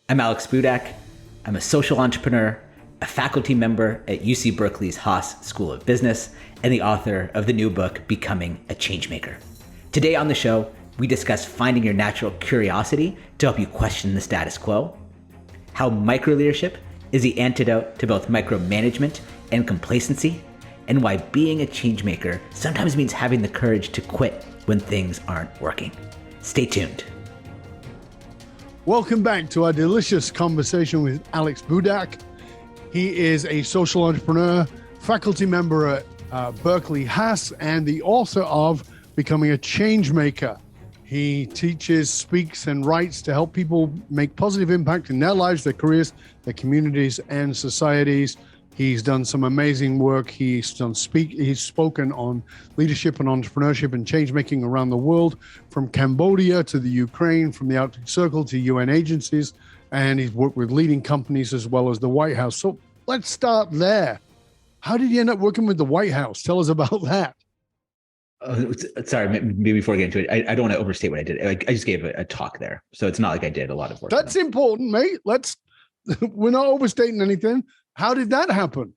I'm Alex Budak. I'm a social entrepreneur, a faculty member at UC Berkeley's Haas School of Business, and the author of the new book, Becoming a Changemaker. Today on the show, we discuss finding your natural curiosity to help you question the status quo, how microleadership is the antidote to both micromanagement and complacency, and why being a changemaker sometimes means having the courage to quit when things aren't working. Stay tuned. Welcome back to our delicious conversation with Alex Budak. He is a social entrepreneur, faculty member at Berkeley Haas, and the author of Becoming a Changemaker. He teaches, speaks, and writes to help people make positive impact in their lives, their careers, their communities, and societies. He's done some amazing work. He's spoken on leadership and entrepreneurship and change making around the world, from Cambodia to the Ukraine, from the Arctic Circle to UN agencies, and he's worked with leading companies as well as the White House. So let's start there. How did you end up working with the White House? Tell us about that. Sorry, maybe before I get into it, I don't want to overstate what I did. I just gave a talk there, so it's not like I did a lot of work. That's important, mate. We're not overstating anything. How did that happen?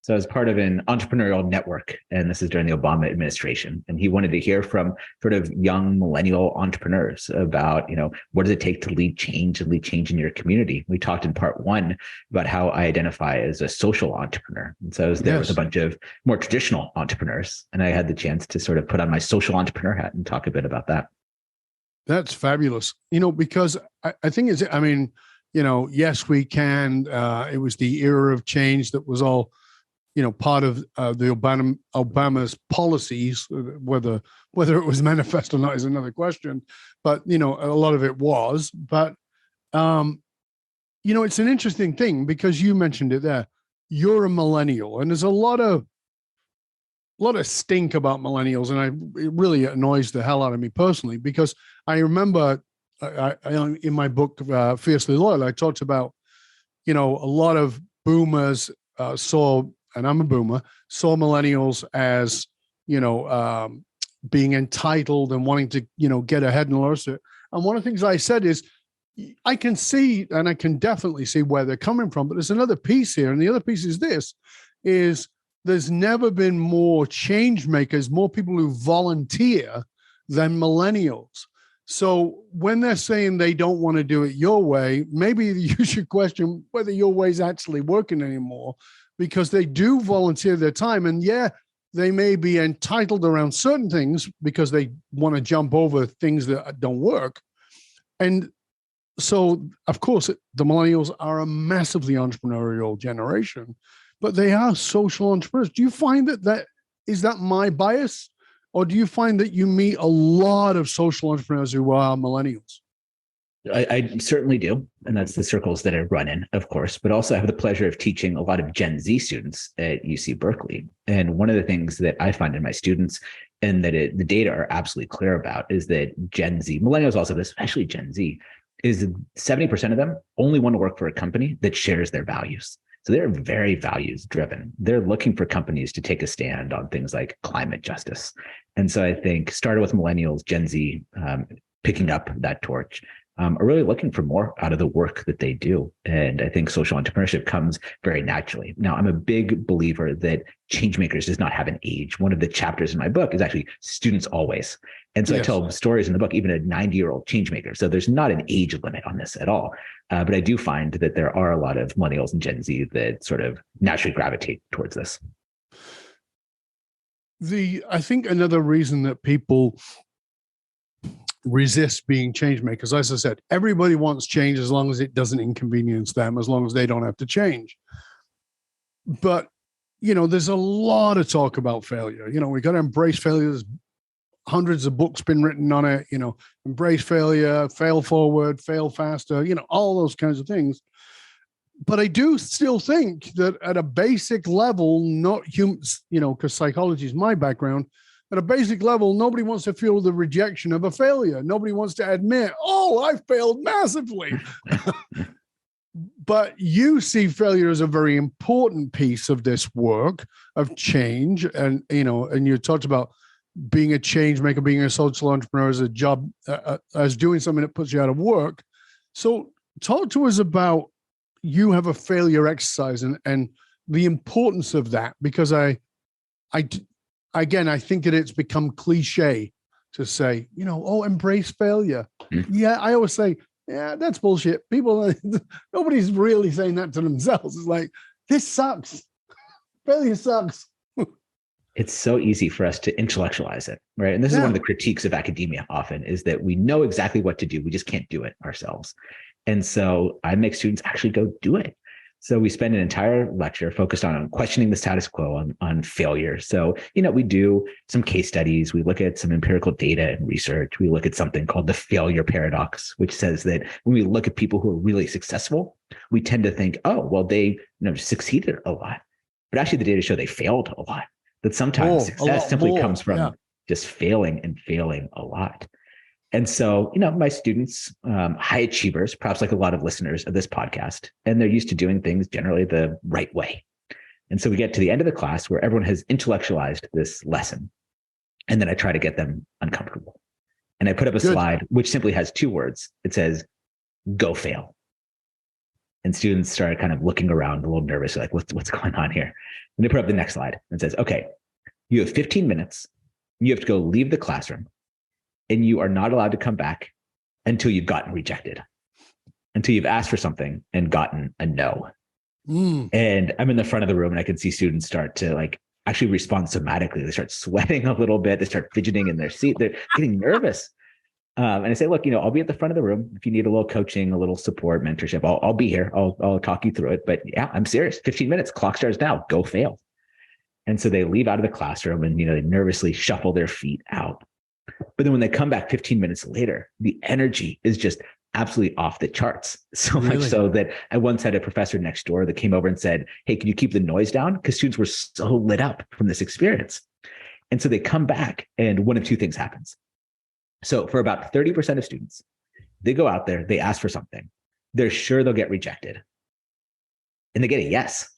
So I was part of an entrepreneurial network, and this is during the Obama administration. And he wanted to hear from sort of young millennial entrepreneurs about, what does it take to lead change and lead change in your community? We talked in part one about how I identify as a social entrepreneur. And so I was there with a bunch of more traditional entrepreneurs, and I had the chance to sort of put on my social entrepreneur hat and talk a bit about that. That's fabulous. Because I think yes, we can. It was the era of change that was all, part of the Obama's policies. Whether it was manifest or not is another question. But a lot of it was. But it's an interesting thing because you mentioned it there. You're a millennial, and there's a lot of stink about millennials, and it really annoys the hell out of me personally because I remember. In my book, Fiercely Loyal, I talked about, a lot of boomers saw, and I'm a boomer, saw millennials as, being entitled and wanting to, get ahead and learn it. And one of the things I said is, I can see, and I can definitely see where they're coming from, but there's another piece here. And the other piece is there's never been more change makers, more people who volunteer than millennials. So when they're saying they don't want to do it your way, maybe you should question whether your way is actually working anymore, because they do volunteer their time. And they may be entitled around certain things because they want to jump over things that don't work. And so, of course, the millennials are a massively entrepreneurial generation, but they are social entrepreneurs. Do you find that is that my bias? Or do you find that you meet a lot of social entrepreneurs who are millennials? I certainly do. And that's the circles that I run in, of course. But also I have the pleasure of teaching a lot of Gen Z students at UC Berkeley. And one of the things that I find in my students, and that the data are absolutely clear about, is that Gen Z, millennials also, but especially Gen Z, is 70% of them only want to work for a company that shares their values. So they're very values driven. They're looking for companies to take a stand on things like climate justice. And so I think started with millennials, Gen Z, picking up that torch, are really looking for more out of the work that they do. And I think social entrepreneurship comes very naturally. Now, I'm a big believer that Changemakers does not have an age. One of the chapters in my book is actually students always. And so I tell stories in the book, even a 90-year-old changemaker. So there's not an age limit on this at all. But I do find that there are a lot of millennials and Gen Z that sort of naturally gravitate towards this. I think another reason that people resist being change makers, as I said, everybody wants change as long as it doesn't inconvenience them, as long as they don't have to change. But, there's a lot of talk about failure. We got to embrace failure. There's hundreds of books been written on it, embrace failure, fail forward, fail faster, all those kinds of things. But I do still think that at a basic level, not humans, because psychology is my background, at a basic level, nobody wants to feel the rejection of a failure. Nobody wants to admit, I failed massively. But you see failure as a very important piece of this work of change. And, and you talked about being a change maker, being a social entrepreneur as a job, as doing something that puts you out of work. So talk to us about, you have a failure exercise and the importance of that, because again, I think that it's become cliche to say, embrace failure. Mm. Yeah, I always say, yeah, that's bullshit. People, nobody's really saying that to themselves. It's like, this sucks. Failure sucks. It's so easy for us to intellectualize it, right? And this is one of the critiques of academia often, is that we know exactly what to do. We just can't do it ourselves. And so I make students actually go do it. So we spend an entire lecture focused on questioning the status quo, on failure. So, we do some case studies. We look at some empirical data and research. We look at something called the failure paradox, which says that when we look at people who are really successful, we tend to think, oh, well, they succeeded a lot. But actually the data show they failed a lot. That sometimes success simply comes from just failing a lot. And so, my students, high achievers, perhaps like a lot of listeners of this podcast, and they're used to doing things generally the right way. And so we get to the end of the class where everyone has intellectualized this lesson. And then I try to get them uncomfortable. And I put up a slide, which simply has 2 words. It says, go fail. And students started kind of looking around a little nervous, like, what's going on here? And they put up the next slide and says, okay, you have 15 minutes. You have to go leave the classroom, and you are not allowed to come back until you've gotten rejected, until you've asked for something and gotten a no. And I'm in the front of the room, and I can see students start to actually respond somatically. They start sweating a little bit. They start fidgeting in their seat. They're getting nervous. And I say, look, I'll be at the front of the room. If you need a little coaching, a little support, mentorship, I'll be here. I'll talk you through it. But yeah, I'm serious. 15 minutes, clock starts now, go fail. And so they leave out of the classroom and, they nervously shuffle their feet out. But then when they come back 15 minutes later, the energy is just absolutely off the charts. So much so that I once had a professor next door that came over and said, hey, can you keep the noise down? Because students were so lit up from this experience. And so they come back, and one of 2 things happens. So for about 30% of students, they go out there, they ask for something. They're sure they'll get rejected. And they get a yes.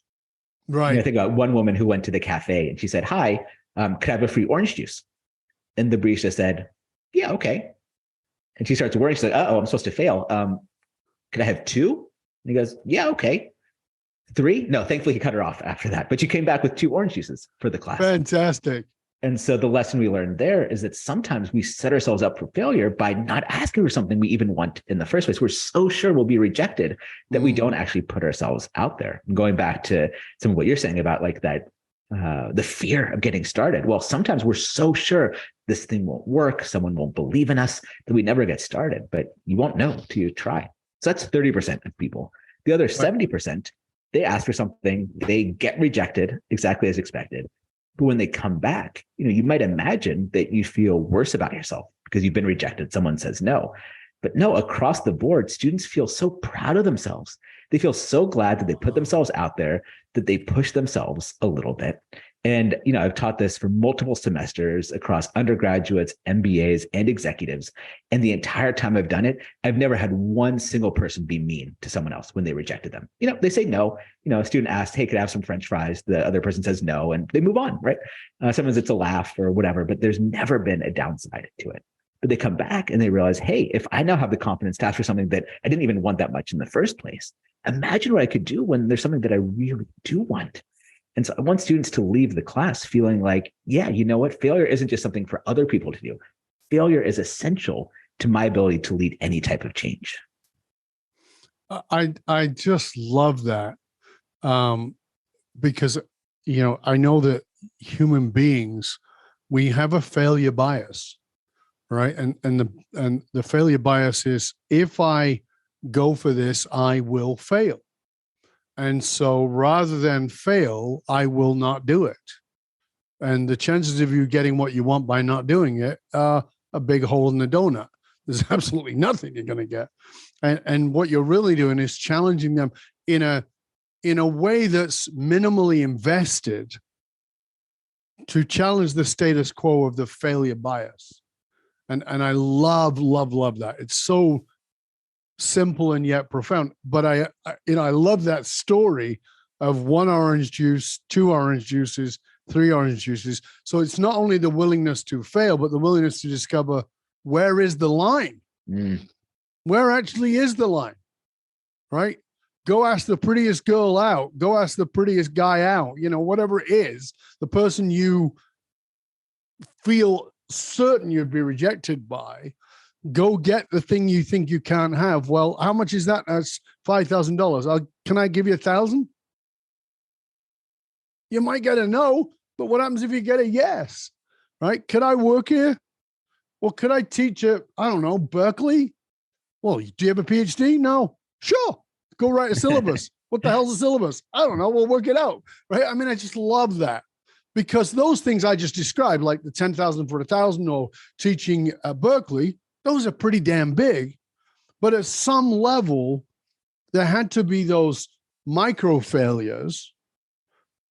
Right. I think about one woman who went to the cafe and she said, hi, could I have a free orange juice? And the barista said, yeah, okay. And she starts worrying. She's like, I'm supposed to fail. Could I have 2? And he goes, yeah, okay. 3? No, thankfully he cut her off after that. But she came back with 2 orange juices for the class. Fantastic. And so the lesson we learned there is that sometimes we set ourselves up for failure by not asking for something we even want in the first place. We're so sure we'll be rejected that we don't actually put ourselves out there. And going back to some of what you're saying about that, the fear of getting started. Well, sometimes we're so sure this thing won't work, someone won't believe in us, that we never get started, but you won't know till you try. So that's 30% of people. The other 70%, they ask for something, they get rejected exactly as expected. But when they come back, you might imagine that you feel worse about yourself because you've been rejected. Someone says no. But no, across the board, students feel so proud of themselves. They feel so glad that they put themselves out there, that they push themselves a little bit. And, I've taught this for multiple semesters across undergraduates, MBAs, and executives. And the entire time I've done it, I've never had one single person be mean to someone else when they rejected them. They say no. A student asked, hey, could I have some French fries? The other person says no, and they move on, right? Sometimes it's a laugh or whatever, but there's never been a downside to it. But they come back and they realize, hey, if I now have the confidence to ask for something that I didn't even want that much in the first place, imagine what I could do when there's something that I really do want. And so I want students to leave the class feeling like, yeah, you know what? Failure isn't just something for other people to do. Failure is essential to my ability to lead any type of change. I just love that because, I know that human beings, we have a failure bias, right? And the failure bias is, if I go for this, I will fail. And so rather than fail, I will not do it. And the chances of you getting what you want by not doing it are a big hole in the donut. There's absolutely nothing you're going to get. And what you're really doing is challenging them in a way that's minimally invested to challenge the status quo of the failure bias. And I love that. It's so simple and yet profound. But I love that story of 1 orange juice, 2 orange juices, 3 orange juices. So it's not only the willingness to fail, but the willingness to discover, where is the line? Where actually is the line? right? Go ask the prettiest girl out. Go ask the prettiest guy out. Whatever it is, the person you feel certain you'd be rejected by, go get the thing you think you can't have. Well, how much is that? That's $5,000. Can I give you 1,000? You might get a no, but what happens if you get a yes? Right? Could I work here? Well, could I teach at, I don't know, Berkeley? Well, do you have a PhD? No. Sure. Go write a syllabus. What the hell's a syllabus? I don't know. We'll work it out. Right? I mean, I just love that, because those things I just described, like the 10,000 for 1,000 or teaching at Berkeley, those are pretty damn big. But at some level, there had to be those micro failures.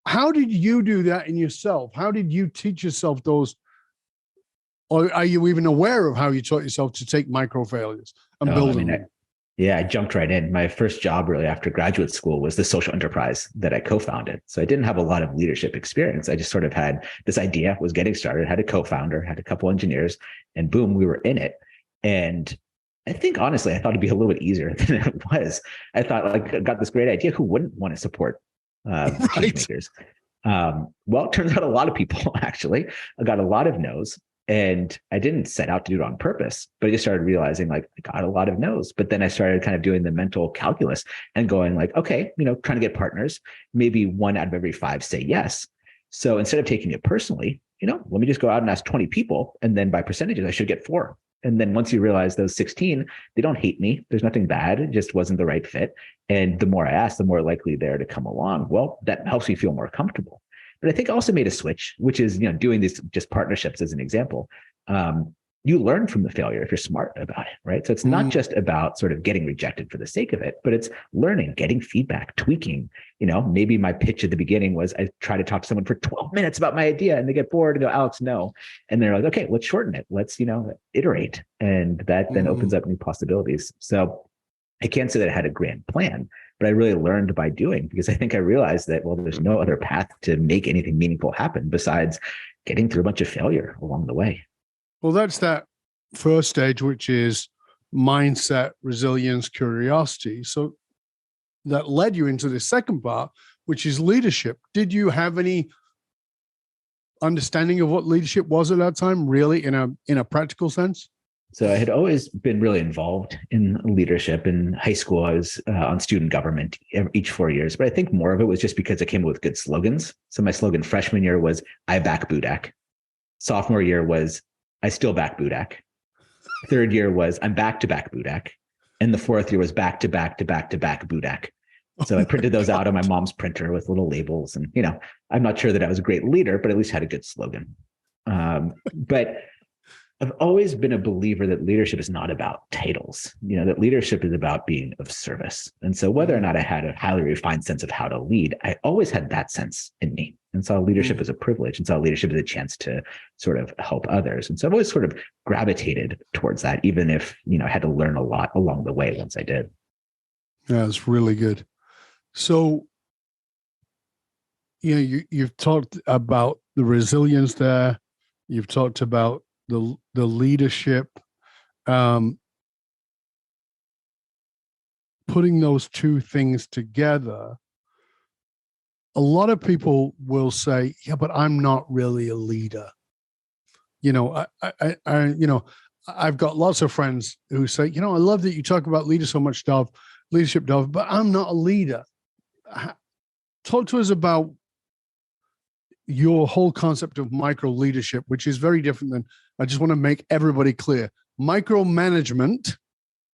How did you do that in yourself? How did you teach yourself those? Or are you even aware of how you taught yourself to take micro failures and build them? I jumped right in. My first job really after graduate school was the social enterprise that I co-founded. So I didn't have a lot of leadership experience. I just sort of had this idea, was getting started, had a co-founder, had a couple engineers, and boom, we were in it. And I think, honestly, I thought it'd be a little bit easier than it was. I thought, like, I got this great idea. Who wouldn't want to support change makers? Well, it turns out a lot of people, actually. I got a lot of no's. And I didn't set out to do it on purpose, but I just started realizing, like, I got a lot of no's. But then I started kind of doing the mental calculus and going like, okay, trying to get partners, maybe 1 out of every 5 say yes. So instead of taking it personally, let me just go out and ask 20 people. And then by percentages, I should get 4. And then once you realize those 16, they don't hate me. There's nothing bad. It just wasn't the right fit. And the more I ask, the more likely they're to come along. Well, that helps me feel more comfortable. But I think I also made a switch, which is, doing these just partnerships as an example. You learn from the failure if you're smart about it, right? So it's not just about sort of getting rejected for the sake of it, but it's learning, getting feedback, tweaking. Maybe my pitch at the beginning was I try to talk to someone for 12 minutes about my idea and they get bored and go, Alex, no. And they're like, okay, let's shorten it. Let's, iterate. And that then opens up new possibilities. So I can't say that I had a grand plan, but I really learned by doing, because I think I realized that, well, there's no other path to make anything meaningful happen besides getting through a bunch of failure along the way. Well, that's that first stage, which is mindset, resilience, curiosity. So that led you into the second part, which is leadership. Did you have any understanding of what leadership was at that time, really, in a practical sense? So I had always been really involved in leadership. In high school, I was on student government each 4 years, but I think more of it was just because I came up with good slogans. So my slogan freshman year was, I back Budak. Sophomore year was, I still back Budak. Third year was, I'm back to back Budak. And the fourth year was back to back to back to back Budak. So I printed those out on my mom's printer with little labels. And, I'm not sure that I was a great leader, but at least had a good slogan. But I've always been a believer that leadership is not about titles, that leadership is about being of service. And so whether or not I had a highly refined sense of how to lead, I always had that sense in me and saw leadership as a privilege and saw leadership as a chance to sort of help others. And so I've always sort of gravitated towards that, even if, I had to learn a lot along the way once I did. Yeah, it's really good. So, you've talked about the resilience there. You've talked about the leadership, putting those two things together. A lot of people will say, yeah, but I'm not really a leader. I've got lots of friends who say, I love that you talk about leadership, Dov, but I'm not a leader. Talk to us about your whole concept of micro leadership, which is very different than, I just want to make everybody clear, micromanagement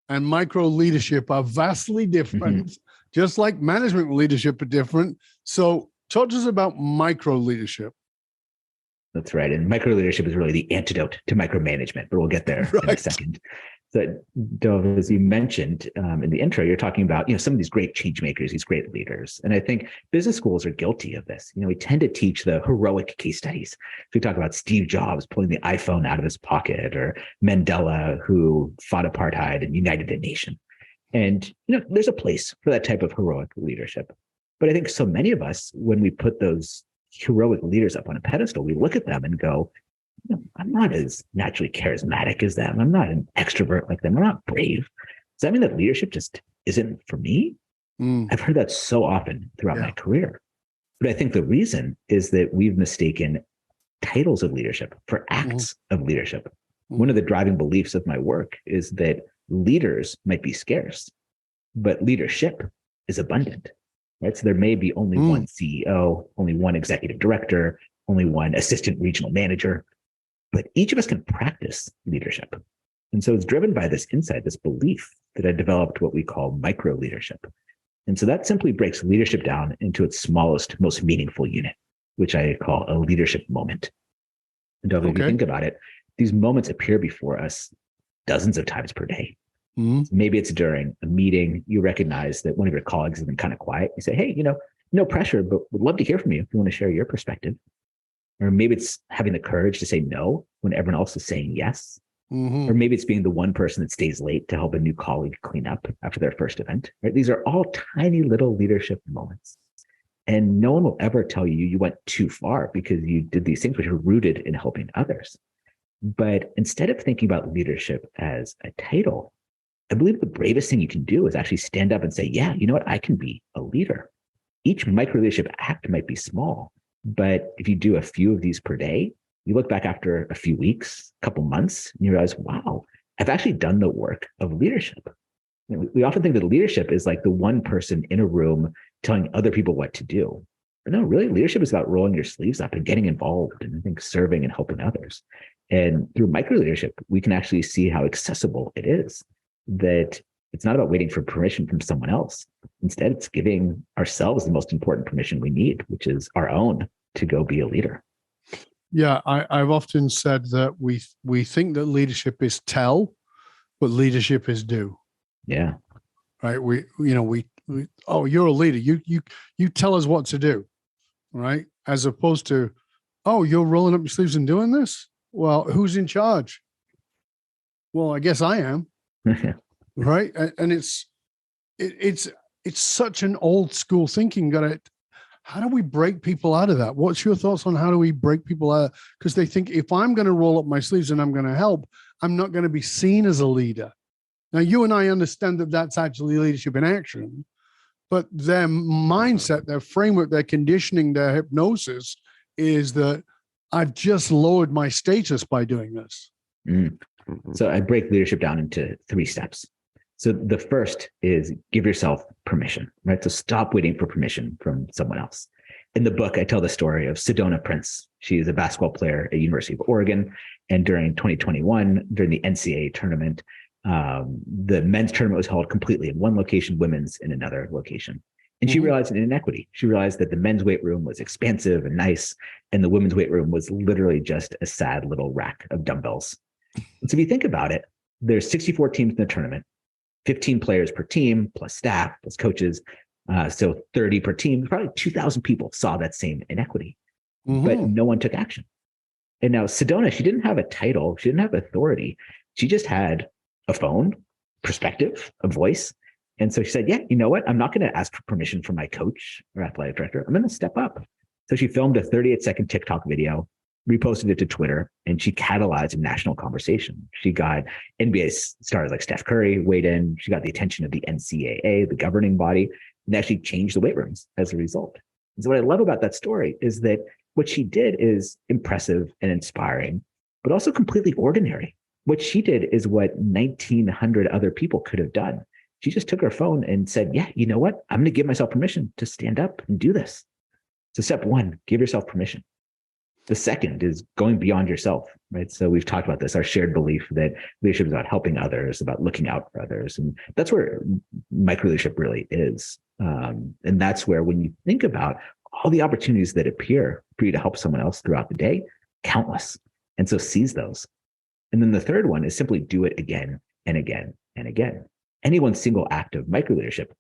and micro leadership are vastly different, just like management and leadership are different. So talk to us about micro leadership. That's right. And micro leadership is really the antidote to micromanagement, but we'll get there in a second. So, Dov, as you mentioned in the intro, you're talking about, some of these great change makers, these great leaders. And I think business schools are guilty of this. We tend to teach the heroic case studies. So we talk about Steve Jobs pulling the iPhone out of his pocket, or Mandela, who fought apartheid and united the nation. And, there's a place for that type of heroic leadership. But I think so many of us, when we put those heroic leaders up on a pedestal, we look at them and go, I'm not as naturally charismatic as them. I'm not an extrovert like them. I'm not brave. Does that mean that leadership just isn't for me. Mm. I've heard that so often throughout my career. But I think the reason is that we've mistaken titles of leadership for acts of leadership. One of the driving beliefs of my work is that leaders might be scarce, but leadership is abundant, right? So there may be only one CEO, only one executive director, only one assistant regional manager, but each of us can practice leadership. And so it's driven by this insight, this belief that I developed what we call micro leadership. And so that simply breaks leadership down into its smallest, most meaningful unit, which I call a leadership moment. And if you think about it, these moments appear before us dozens of times per day. Maybe it's during a meeting. You recognize that one of your colleagues has been kind of quiet. You say, hey, no pressure, but would love to hear from you if you want to share your perspective. Or maybe it's having the courage to say no when everyone else is saying yes. Or maybe it's being the one person that stays late to help a new colleague clean up after their first event. Right? These are all tiny little leadership moments. And no one will ever tell you you went too far because you did these things which are rooted in helping others. But instead of thinking about leadership as a title, I believe the bravest thing you can do is actually stand up and say, yeah, you know what? I can be a leader. Each micro leadership act might be small, but if you do a few of these per day, you look back after a few weeks, a couple months, and you realize, wow, I've actually done the work of leadership. We often think that leadership is like the one person in a room telling other people what to do. But no, really, leadership is about rolling your sleeves up and getting involved and I think serving and helping others. And through micro leadership, we can actually see how accessible it is, that it's not about waiting for permission from someone else. Instead, it's giving ourselves the most important permission we need, which is our own, to go be a leader. Yeah, I've often said that we think that leadership is tell, but leadership is do. Yeah. Right. We oh, you're a leader. You tell us what to do. Right. As opposed to, oh, you're rolling up your sleeves and doing this. Well, who's in charge? Well, I guess I am. Right. And it's such an old school thinking. How do we break people out of that? What's your thoughts on how do we break people out? Because they think if I'm going to roll up my sleeves and I'm going to help, I'm not going to be seen as a leader. Now, you and I understand that that's actually leadership in action, but their mindset, their framework, their conditioning, their hypnosis is that I've just lowered my status by doing this. So I break leadership down into 3 steps. So the first is give yourself permission, right? So stop waiting for permission from someone else. In the book, I tell the story of Sedona Prince. She is a basketball player at University of Oregon. And during 2021, during the NCAA tournament, the men's tournament was held completely in one location, women's in another location. And she realized an inequity. She realized that the men's weight room was expansive and nice, and the women's weight room was literally just a sad little rack of dumbbells. And so if you think about it, there's 64 teams in the tournament, 15 players per team, plus staff, plus coaches. So 30 per team, probably 2,000 people saw that same inequity, but no one took action. And now Sedona, she didn't have a title. She didn't have authority. She just had a phone, perspective, a voice. And so she said, yeah, you know what? I'm not going to ask for permission from my coach or athletic director. I'm going to step up. So she filmed a 38-second TikTok video, reposted it to Twitter, and she catalyzed a national conversation. She got NBA stars like Steph Curry weighed in. She got the attention of the NCAA, the governing body, and actually changed the weight rooms as a result. And so what I love about that story is that what she did is impressive and inspiring, but also completely ordinary. What she did is what 1,900 other people could have done. She just took her phone and said, yeah, you know what? I'm going to give myself permission to stand up and do this. So step 1, give yourself permission. The second is going beyond yourself, right? So we've talked about this, our shared belief that leadership is about helping others, about looking out for others. And that's where micro leadership really is. And that's where when you think about all the opportunities that appear for you to help someone else throughout the day, countless. And so seize those. And then the third one is simply do it again and again and again. Any one single act of micro leadership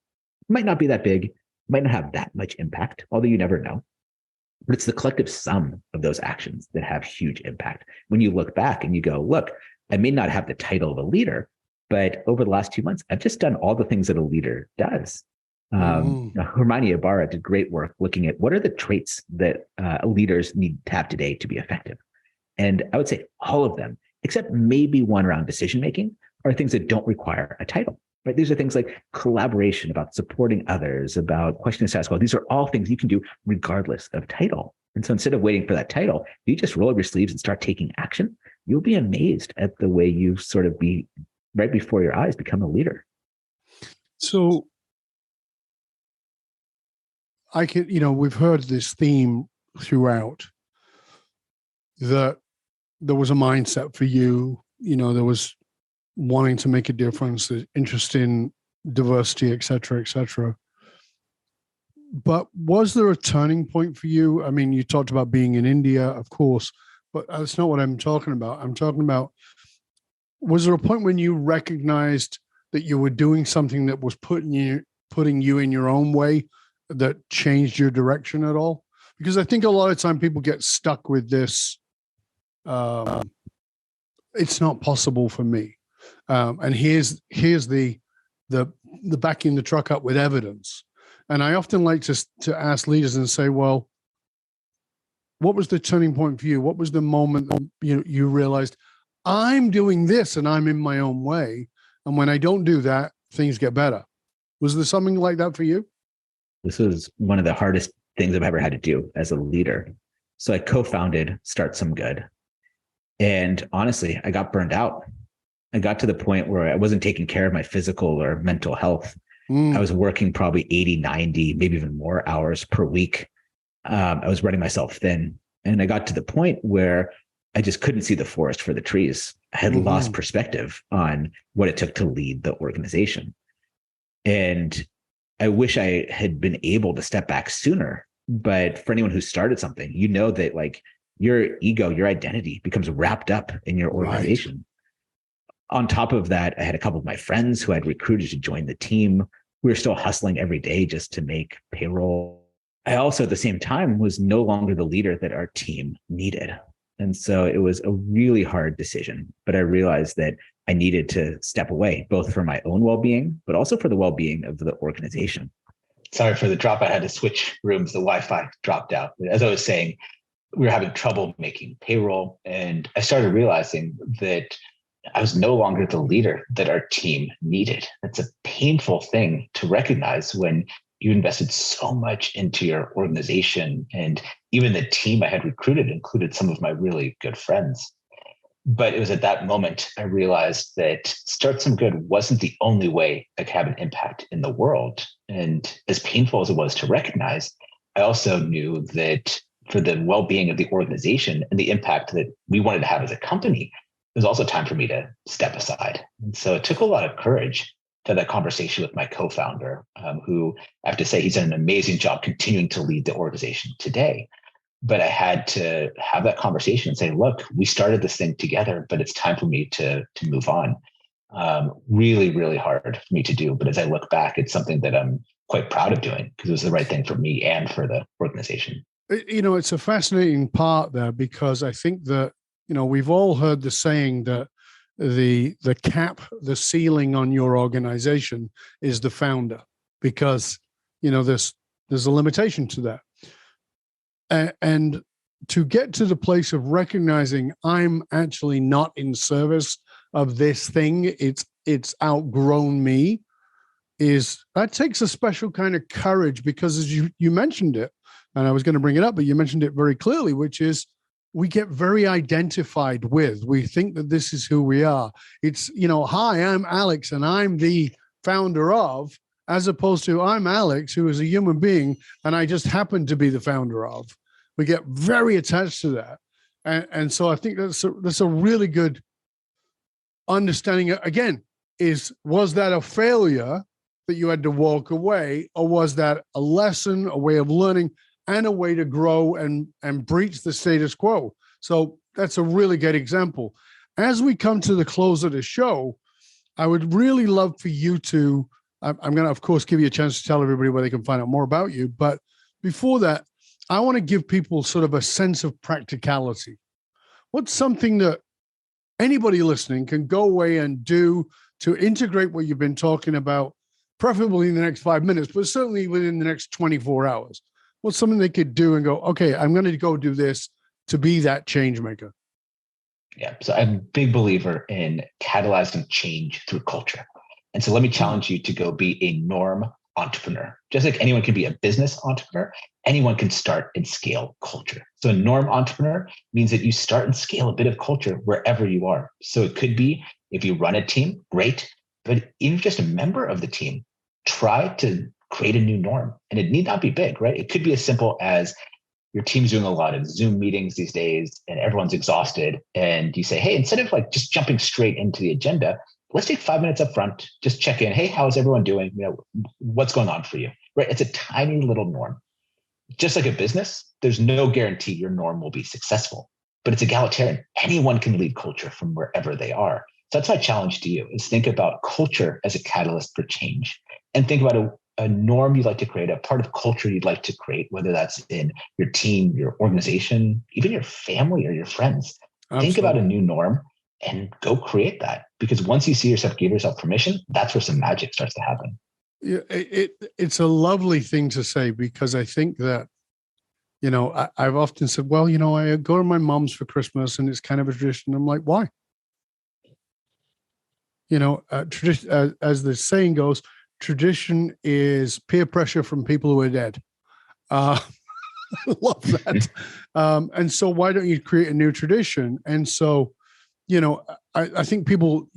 might not be that big, might not have that much impact, although you never know. But it's the collective sum of those actions that have huge impact. When you look back and you go, look, I may not have the title of a leader, but over the last 2 months, I've just done all the things that a leader does. Hermione Ibarra did great work looking at what are the traits that leaders need to have today to be effective. And I would say all of them, except maybe one around decision-making, are things that don't require a title. right? These are things like collaboration, about supporting others, about questioning status quo. These are all things you can do regardless of title. And so instead of waiting for that title, if you just roll up your sleeves and start taking action, you'll be amazed at the way you sort of be right before your eyes become a leader. So I can, we've heard this theme throughout that there was a mindset for you, there was wanting to make a difference, the interest in diversity, et cetera, et cetera. But was there a turning point for you? I mean, you talked about being in India, of course, but that's not what I'm talking about. I'm talking about, was there a point when you recognized that you were doing something that was putting you in your own way that changed your direction at all? Because I think a lot of time people get stuck with this. It's not possible for me. And here's the backing the truck up with evidence. And I often like to ask leaders and say, well, what was the turning point for you? What was the moment that you realized I'm doing this and I'm in my own way? And when I don't do that, things get better. Was there something like that for you? This was one of the hardest things I've ever had to do as a leader. So I co-founded Start Some Good. And honestly, I got burned out. I got to the point where I wasn't taking care of my physical or mental health. I was working probably 80, 90, maybe even more hours per week. I was running myself thin. And I got to the point where I just couldn't see the forest for the trees. I had lost perspective on what it took to lead the organization. And I wish I had been able to step back sooner. But for anyone who started something, that like your ego, your identity becomes wrapped up in your organization. Right. On top of that, I had a couple of my friends who I'd recruited to join the team. We were still hustling every day just to make payroll. I also, at the same time, was no longer the leader that our team needed. And so it was a really hard decision. But I realized that I needed to step away, both for my own well-being, but also for the well-being of the organization. Sorry for the drop. I had to switch rooms. The Wi-Fi dropped out. As I was saying, we were having trouble making payroll. And I started realizing that I was no longer the leader that our team needed. It's a painful thing to recognize when you invested so much into your organization, and even the team I had recruited included some of my really good friends. But it was at that moment I realized that Start Some Good wasn't the only way I could have an impact in the world. And as painful as it was to recognize, I also knew that for the well-being of the organization and the impact that we wanted to have as a company, it was also time for me to step aside. And so it took a lot of courage to have that conversation with my co-founder, who I have to say he's done an amazing job continuing to lead the organization today. But I had to have that conversation and say, look, we started this thing together, but it's time for me to move on. Really, really hard for me to do. But as I look back, it's something that I'm quite proud of doing because it was the right thing for me and for the organization. It's a fascinating part there because I think that, we've all heard the saying that the cap, the ceiling on your organization is the founder because, there's a limitation to that. And to get to the place of recognizing I'm actually not in service of this thing, it's outgrown me, that takes a special kind of courage because as you mentioned it, and I was going to bring it up, but you mentioned it very clearly, which is we get very identified with. We think that this is who we are. It's, hi, I'm Alex and I'm the founder of, as opposed to I'm Alex, who is a human being, and I just happen to be the founder of. We get very attached to that. And so I think that's a really good understanding. Again, was that a failure that you had to walk away, or was that a lesson, a way of learning, and a way to grow and breach the status quo? So that's a really good example. As we come to the close of the show, I would really love for you to, I'm going to, of course, give you a chance to tell everybody where they can find out more about you. But before that, I want to give people sort of a sense of practicality. What's something that anybody listening can go away and do to integrate what you've been talking about, preferably in the next 5 minutes, but certainly within the next 24 hours? What's something they could do and go, okay, I'm going to go do this to be that change maker? Yeah. So I'm a big believer in catalyzing change through culture. And so let me challenge you to go be a norm entrepreneur. Just like anyone can be a business entrepreneur, anyone can start and scale culture. So a norm entrepreneur means that you start and scale a bit of culture wherever you are. So it could be if you run a team, great. But even just a member of the team, try to create a new norm. And it need not be big, right? It could be as simple as your team's doing a lot of Zoom meetings these days and everyone's exhausted. And you say, hey, instead of like just jumping straight into the agenda, let's take 5 minutes up front, just check in. Hey, how's everyone doing? What's going on for you, right? It's a tiny little norm. Just like a business, there's no guarantee your norm will be successful, but it's egalitarian. Anyone can lead culture from wherever they are. So that's my challenge to you is think about culture as a catalyst for change and think about a norm you'd like to create, a part of culture you'd like to create, whether that's in your team, your organization, even your family or your friends. Absolutely. Think about a new norm and go create that. Because once you see yourself, give yourself permission, that's where some magic starts to happen. Yeah, it's a lovely thing to say because I think that, I've often said, well, I go to my mom's for Christmas and it's kind of a tradition. I'm like, why? Tradition, as the saying goes, tradition is peer pressure from people who are dead. I love that. And so why don't you create a new tradition? And so, I think people,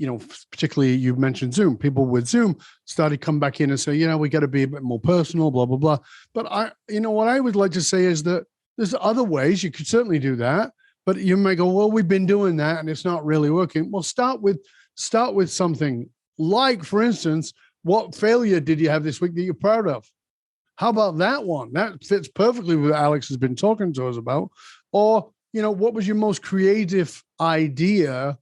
particularly you mentioned Zoom, people with Zoom started come back in and say, we got to be a bit more personal, blah, blah, blah. But what I would like to say is that there's other ways you could certainly do that, but you may go, well, we've been doing that and it's not really working. Well, start with something like, for instance, what failure did you have this week that you're proud of? How about that one? That fits perfectly with what Alex has been talking to us about. Or, what was your most creative idea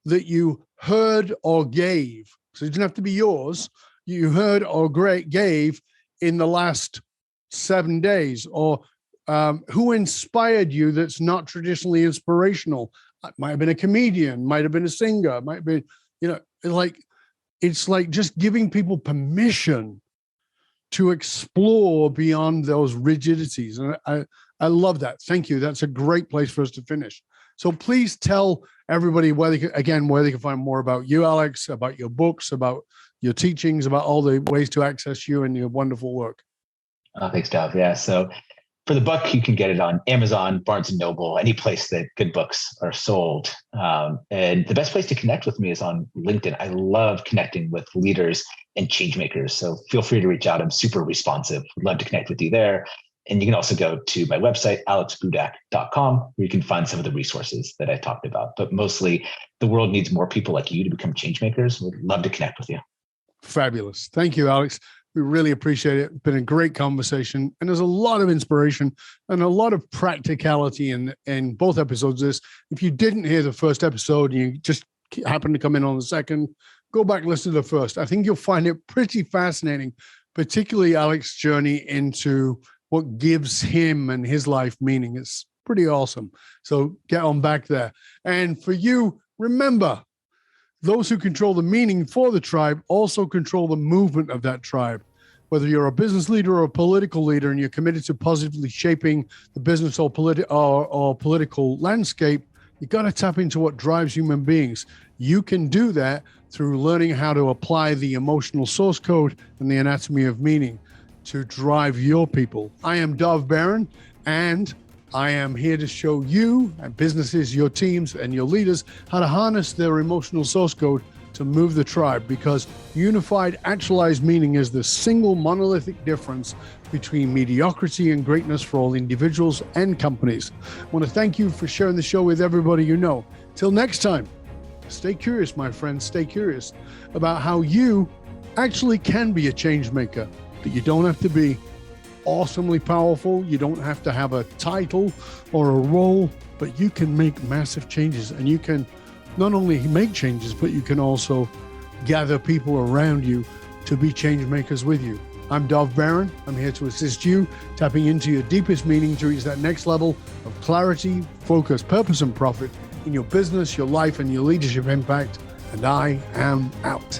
that you heard or gave? So it doesn't have to be yours. You heard or gave in the last 7 days, or who inspired you that's not traditionally inspirational? It might have been a comedian, might have been a singer, might be, it's like just giving people permission to explore beyond those rigidities. And I love that. Thank you. That's a great place for us to finish. So please tell everybody where they can find more about you, Alex, about your books, about your teachings, about all the ways to access you and your wonderful work. Thanks, Dov. Yeah. So for the book, you can get it on Amazon, Barnes & Noble, any place that good books are sold. And the best place to connect with me is on LinkedIn. I love connecting with leaders and change makers. So feel free to reach out. I'm super responsive. Would love to connect with you there. And you can also go to my website, alexbudak.com, where you can find some of the resources that I talked about. But mostly, the world needs more people like you to become change makers. Would love to connect with you. Fabulous. Thank you, Alex. We really appreciate it. It's been a great conversation. And there's a lot of inspiration and a lot of practicality in both episodes. If you didn't hear the first episode and you just happen to come in on the second, go back and listen to the first. I think you'll find it pretty fascinating, particularly Alex's journey into what gives him and his life meaning. It's pretty awesome. So get on back there. And for you, remember, those who control the meaning for the tribe also control the movement of that tribe. Whether you're a business leader or a political leader and you're committed to positively shaping the business or political landscape, you got to tap into what drives human beings. You can do that through learning how to apply the emotional source code and the anatomy of meaning to drive your people. I am Dov Baron, and I am here to show you and businesses, your teams, and your leaders how to harness their emotional source code to move the tribe, because unified, actualized meaning is the single monolithic difference between mediocrity and greatness for all individuals and companies. I want to thank you for sharing the show with everybody you know. Till next time, stay curious, my friends. Stay curious about how you actually can be a change maker, that you don't have to be awesomely powerful. You don't have to have a title or a role, but you can make massive changes, and you can not only make changes, but you can also gather people around you to be change makers with you. I'm Dov Baron. I'm here to assist you tapping into your deepest meaning to reach that next level of clarity, focus, purpose, and profit in your business, your life, and your leadership impact. And I am out.